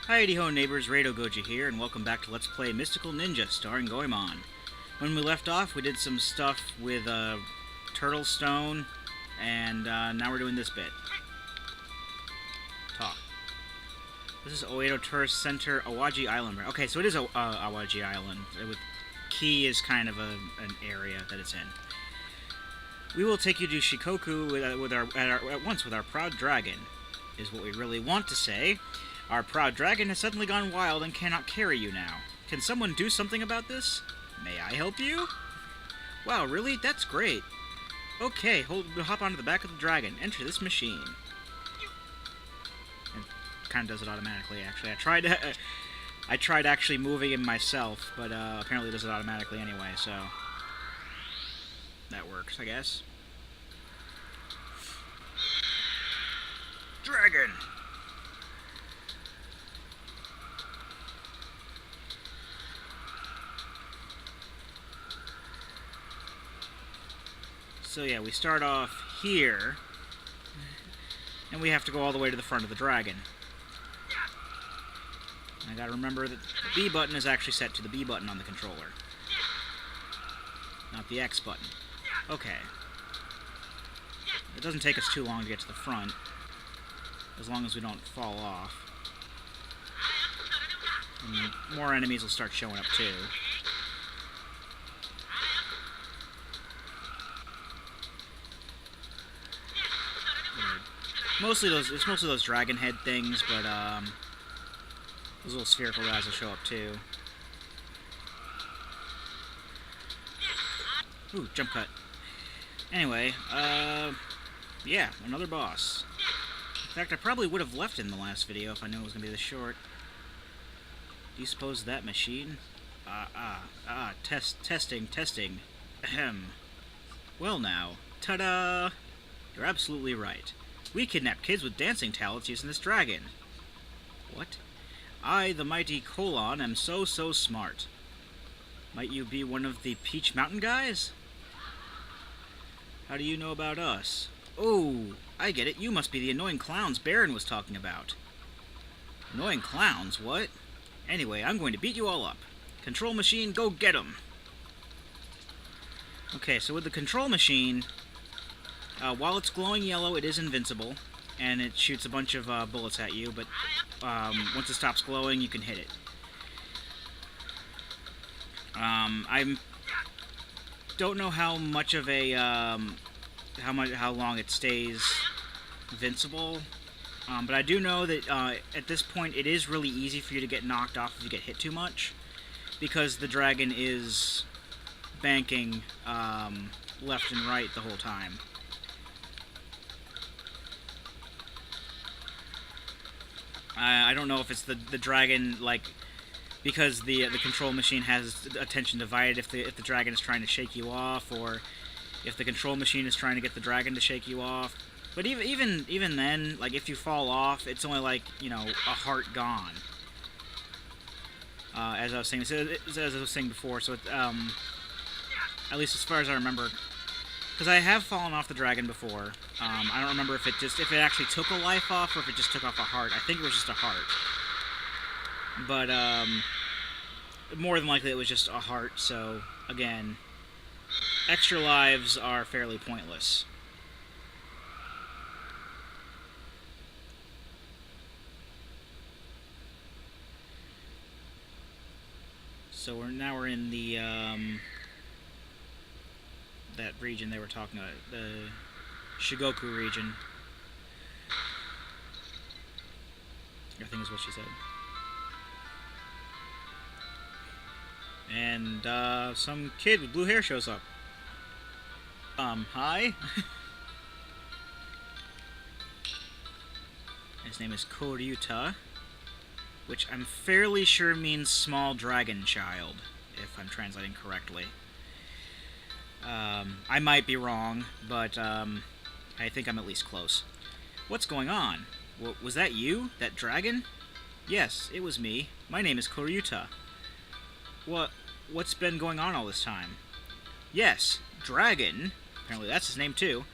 Heidi ho neighbors, Rado Goji here, and welcome back to Let's Play Mystical Ninja starring Goemon. When we left off, we did some stuff with Turtle Stone, and now we're doing this bit. Talk. This is Oedo Tourist Center, Awaji Island. Okay, so it is Awaji Island. Key is kind of an area that it's in. We will take you to Shikoku at once with our proud dragon, is what we really want to say. Our proud dragon has suddenly gone wild and cannot carry you now. Can someone do something about this? May I help you? Wow, really? That's great. Okay, hop onto the back of the dragon. Enter this machine. It kind of does it automatically, actually. I tried actually moving him myself, but apparently it does it automatically anyway, so that works, I guess. Dragon! So yeah, we start off here, and we have to go all the way to the front of the dragon. I gotta remember that the B button is actually set to the B button on the controller, not the X button. Okay. It doesn't take us too long to get to the front, as long as we don't fall off. And more enemies will start showing up too. It's mostly those dragon head things, but those little spherical guys will show up too. Ooh, jump cut. Anyway, yeah, another boss. In fact, I probably would have left in the last video if I knew it was going to be this short. Do you suppose that machine? Testing. Ahem. Well now, ta-da! You're absolutely right. We kidnap kids with dancing talents using this dragon. What? I, the mighty Colon, am so smart. Might you be one of the Peach Mountain guys? How do you know about us? Oh, I get it. You must be the annoying clowns Baron was talking about. Annoying clowns? What? Anyway, I'm going to beat you all up. Control machine, go get 'em! Okay, so with the control machine, while it's glowing yellow, it is invincible, and it shoots a bunch of bullets at you, but once it stops glowing, you can hit it. I don't know how much of a how long it stays invincible, but I do know that at this point it is really easy for you to get knocked off if you get hit too much, because the dragon is banking left and right the whole time. I don't know if it's the dragon, like, because the control machine has attention divided, if the dragon is trying to shake you off, or if the control machine is trying to get the dragon to shake you off. But even then, like, if you fall off, it's only like, you know, a heart gone. As I was saying before, so it, at least as far as I remember, because I have fallen off the dragon before. I don't remember if it actually took a life off or if it just took off a heart. I think it was just a heart. But more than likely it was just a heart, so again, extra lives are fairly pointless. So we're in the that region they were talking about, the Shigoku region, I think is what she said. And some kid with blue hair shows up. Hi? His name is Koryuta, which I'm fairly sure means small dragon child, if I'm translating correctly. I might be wrong, but I think I'm at least close. What's going on? Was that you? That dragon? Yes, it was me. My name is Koryuta. What's been going on all this time? Yes, Dragon, apparently that's his name too,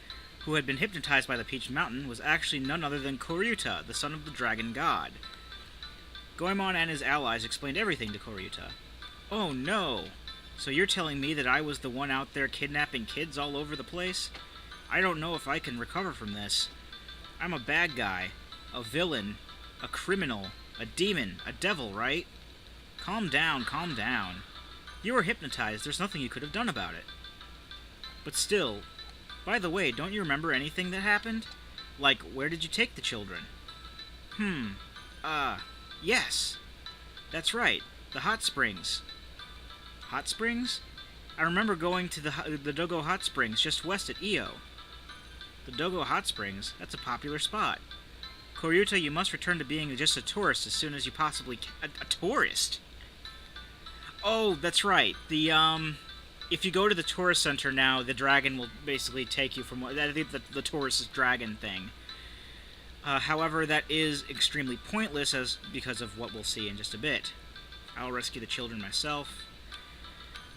who had been hypnotized by the Peach Mountain, was actually none other than Koryuta, the son of the Dragon God. Goemon and his allies explained everything to Koryuta. Oh no! So you're telling me that I was the one out there kidnapping kids all over the place? I don't know if I can recover from this. I'm a bad guy, a villain, a criminal, a demon, a devil, right? Calm down, calm down. You were hypnotized, there's nothing you could have done about it. But still, by the way, don't you remember anything that happened? Like, where did you take the children? Yes. That's right, the hot springs. Hot springs? I remember going to the Dogo Hot Springs just west at Io. The Dogo Hot Springs? That's a popular spot. Koryuta, you must return to being just a tourist as soon as you possibly can. A tourist? Oh, that's right. If you go to the tourist center now, the dragon will basically take you from the tourist dragon thing. However, that is extremely pointless because of what we'll see in just a bit. I'll rescue the children myself.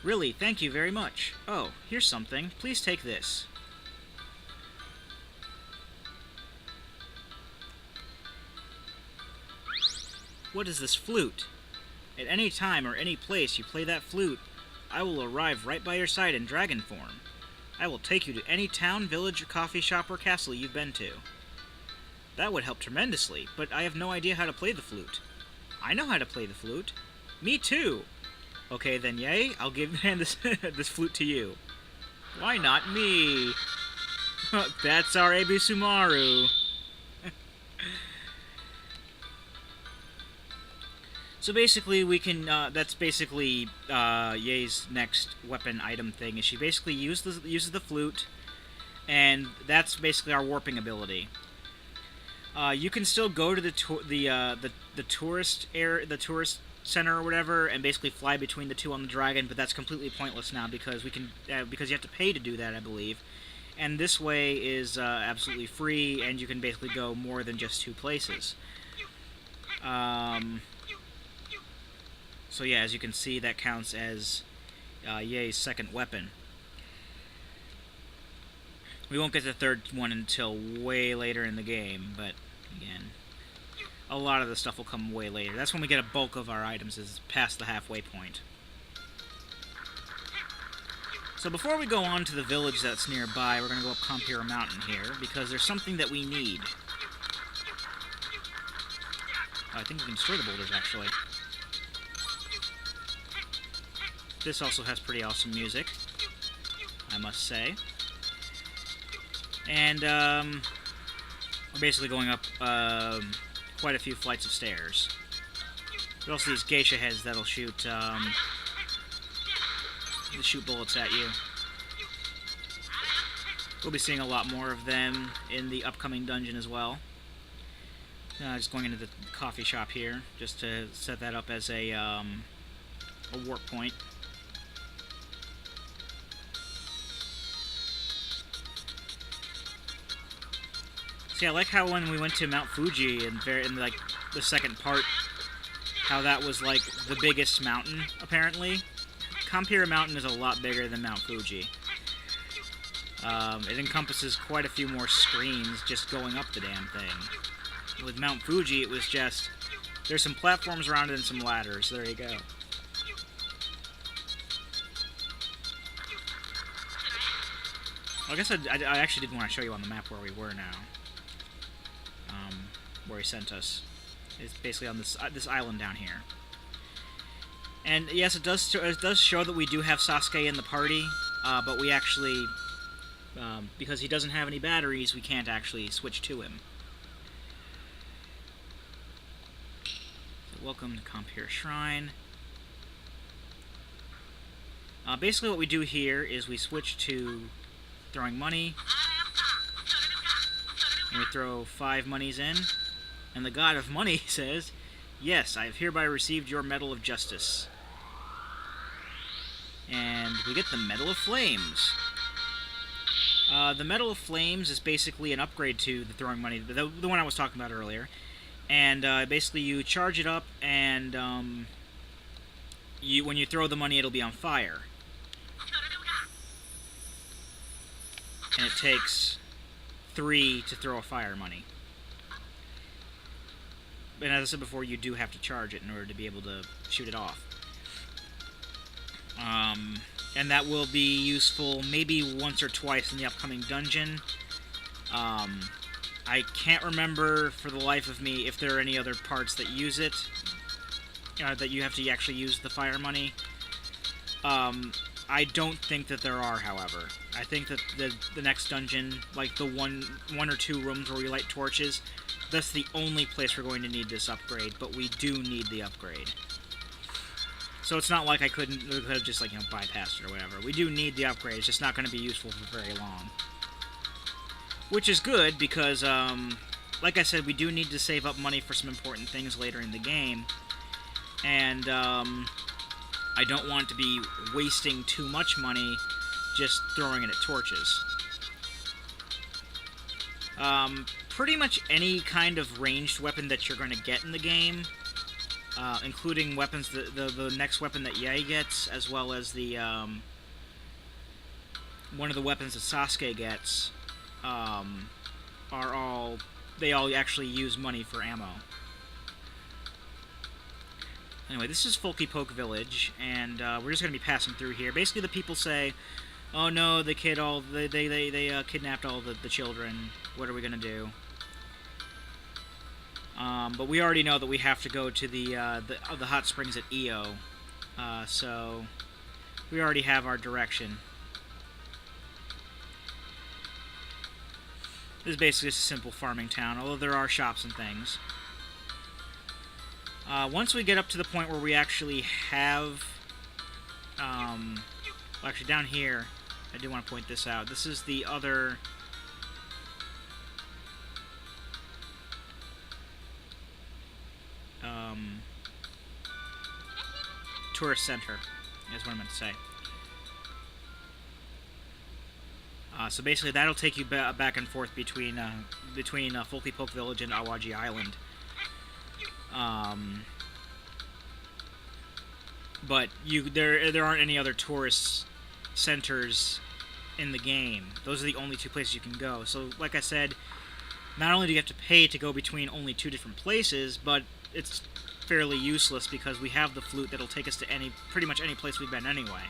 Really, thank you very much. Oh, here's something. Please take this. What is this flute? At any time or any place you play that flute, I will arrive right by your side in dragon form. I will take you to any town, village, coffee shop, or castle you've been to. That would help tremendously, but I have no idea how to play the flute. I know how to play the flute. Me too! Okay, then yay, I'll hand this flute to you. Why not me? That's our Ebisumaru. So basically, we can, that's basically Ye's next weapon item thing, is she basically uses the flute, and that's basically our warping ability. You can still go to the tourist center or whatever, and basically fly between the two on the dragon, but that's completely pointless now because because you have to pay to do that, I believe. And this way is absolutely free, and you can basically go more than just two places. So yeah, as you can see, that counts as Ye's second weapon. We won't get the third one until way later in the game, but again, a lot of the stuff will come way later. That's when we get a bulk of our items, is past the halfway point. So before we go on to the village that's nearby, we're going to go up Compira Mountain here, because there's something that we need. I think we can destroy the boulders, actually. This also has pretty awesome music, I must say. And, we're basically going up, quite a few flights of stairs. There's also these geisha heads that'll shoot bullets at you. We'll be seeing a lot more of them in the upcoming dungeon as well. Just going into the coffee shop here, just to set that up as a warp point. See, I like how when we went to Mount Fuji in like the second part, how that was like the biggest mountain, apparently. Compira Mountain is a lot bigger than Mount Fuji. It encompasses quite a few more screens just going up the damn thing. With Mount Fuji, it was just, there's some platforms around it and some ladders. There you go. I guess I actually did want to show you on the map where we were now. Where he sent us. It's basically on this island down here. And yes, it does show that we do have Sasuke in the party, but we actually, because he doesn't have any batteries, we can't actually switch to him. So welcome to Compira Shrine. Basically what we do here is we switch to throwing money, and we throw 5 monies in, and the god of money says, "Yes, I have hereby received your Medal of Justice." And we get the Medal of Flames. The Medal of Flames is basically an upgrade to the throwing money, the one I was talking about earlier. And basically you charge it up, and when you throw the money, it'll be on fire. And it takes 3 to throw a fire money. and as I said before, you do have to charge it in order to be able to shoot it off. And that will be useful maybe once or twice in the upcoming dungeon. I can't remember for the life of me if there are any other parts that use it, that you have to actually use the fire money. I don't think that there are, however. I think that the next dungeon, like the one or two rooms where we light torches, that's the only place we're going to need this upgrade, but we do need the upgrade. So it's not like I could have just, like, bypassed it or whatever. We do need the upgrade, it's just not going to be useful for very long. Which is good, because, like I said, we do need to save up money for some important things later in the game. And, I don't want to be wasting too much money just throwing it at torches. Pretty much any kind of ranged weapon that you're going to get in the game, including weapons, the next weapon that Yae gets, as well as the, one of the weapons that Sasuke gets, they all actually use money for ammo. Anyway, this is Folky Poke Village, and we're just going to be passing through here. Basically, the people say, "Oh no, they kidnapped all the children. What are we going to do?" But we already know that we have to go to the hot springs at Io, so we already have our direction. This is basically just a simple farming town, although there are shops and things. Once we get up to the point where we actually have... well, actually, down here, I do want to point this out. This is the other... tourist center, is what I meant to say. So basically, that'll take you back and forth between Folky Poke Village and Awaji Island. But there aren't any other tourist centers in the game. Those are the only two places you can go. So, like I said, not only do you have to pay to go between only two different places, but it's fairly useless because we have the flute that'll take us to pretty much any place we've been anyway.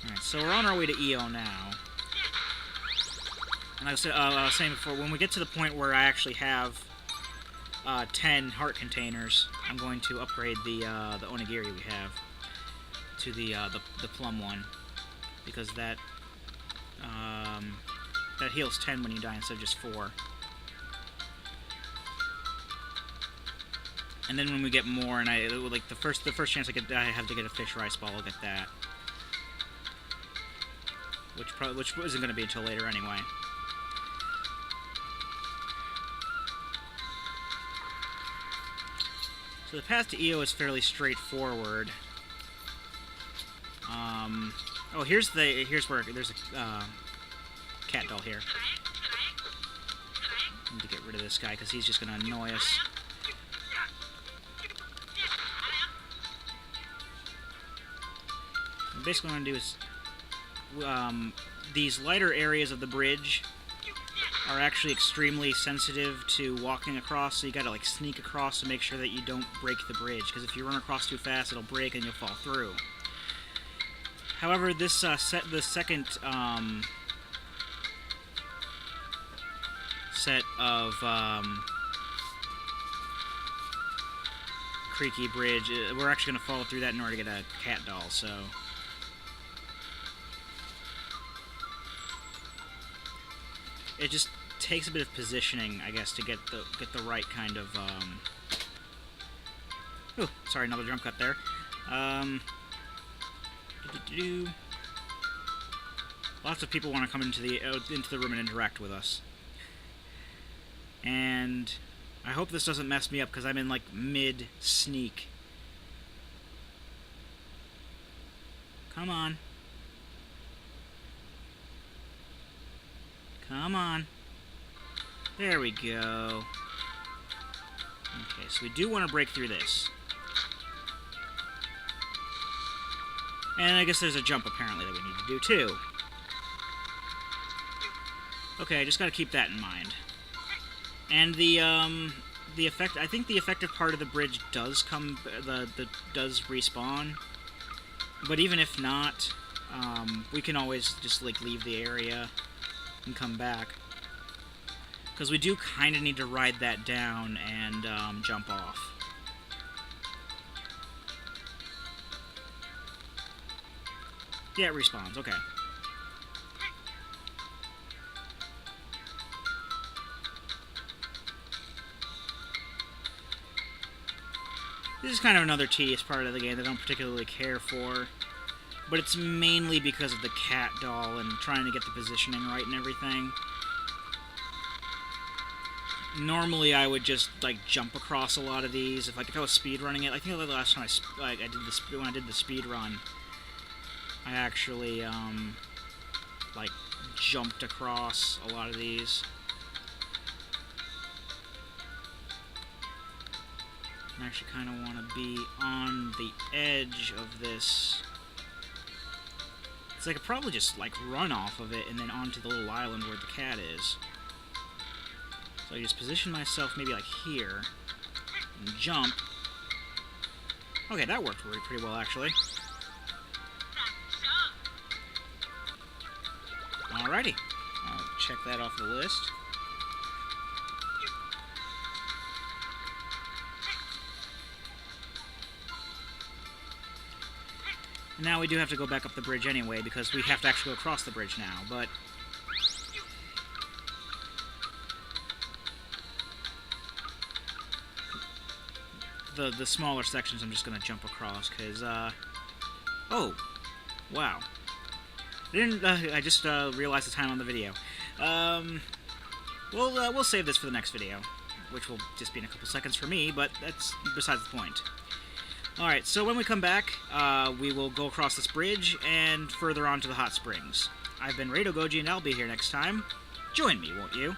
Alright, so we're on our way to Io now. And I was saying before, when we get to the point where I actually have 10 heart containers, I'm going to upgrade the onigiri we have to the plum one, because that heals 10 when you die instead of just 4. And then when we get more, and the first chance I have to get a fish rice ball, I'll get that, which isn't going to be until later anyway. So the path to Io is fairly straightforward. Oh, here's where there's a cat doll here. I need to get rid of this guy because he's just going to annoy us. And basically, what I'm going to do is these lighter areas of the bridge are actually extremely sensitive to walking across, so you gotta like sneak across to make sure that you don't break the bridge, because if you run across too fast, it'll break and you'll fall through. However, the second set of creaky bridge, we're actually gonna follow through that in order to get a cat doll. So. It just takes a bit of positioning, I guess, to get the right kind of. Oh, sorry, another jump cut there. Lots of people want to come into the room and interact with us, and I hope this doesn't mess me up because I'm in like mid sneak. Come on. Come on. There we go. Okay, so we do want to break through this. And I guess there's a jump, apparently, that we need to do, too. Okay, I just gotta keep that in mind. And the effect, I think the effective part of the bridge does does respawn. But even if not, we can always just, like, leave the area and come back. Because we do kind of need to ride that down and jump off. Yeah, it respawns. Okay. This is kind of another tedious part of the game that I don't particularly care for. But it's mainly because of the cat doll and trying to get the positioning right and everything. Normally I would just, like, jump across a lot of these. If I was speedrunning it, I think the last time when I did the speed run, I actually, like, jumped across a lot of these. I actually kind of want to be on the edge of this. So I could probably just, like, run off of it and then onto the little island where the cat is. So I just position myself maybe, like, here, and jump. Okay, that worked pretty well, actually. Alrighty. I'll check that off the list. Now we do have to go back up the bridge anyway, because we have to actually go across the bridge now, but... The smaller sections I'm just going to jump across, because, oh! Wow. I just realized the time on the video. We'll save this for the next video, which will just be in a couple seconds for me, but that's besides the point. Alright, so when we come back, we will go across this bridge and further on to the hot springs. I've been Rado Goji, and I'll be here next time. Join me, won't you?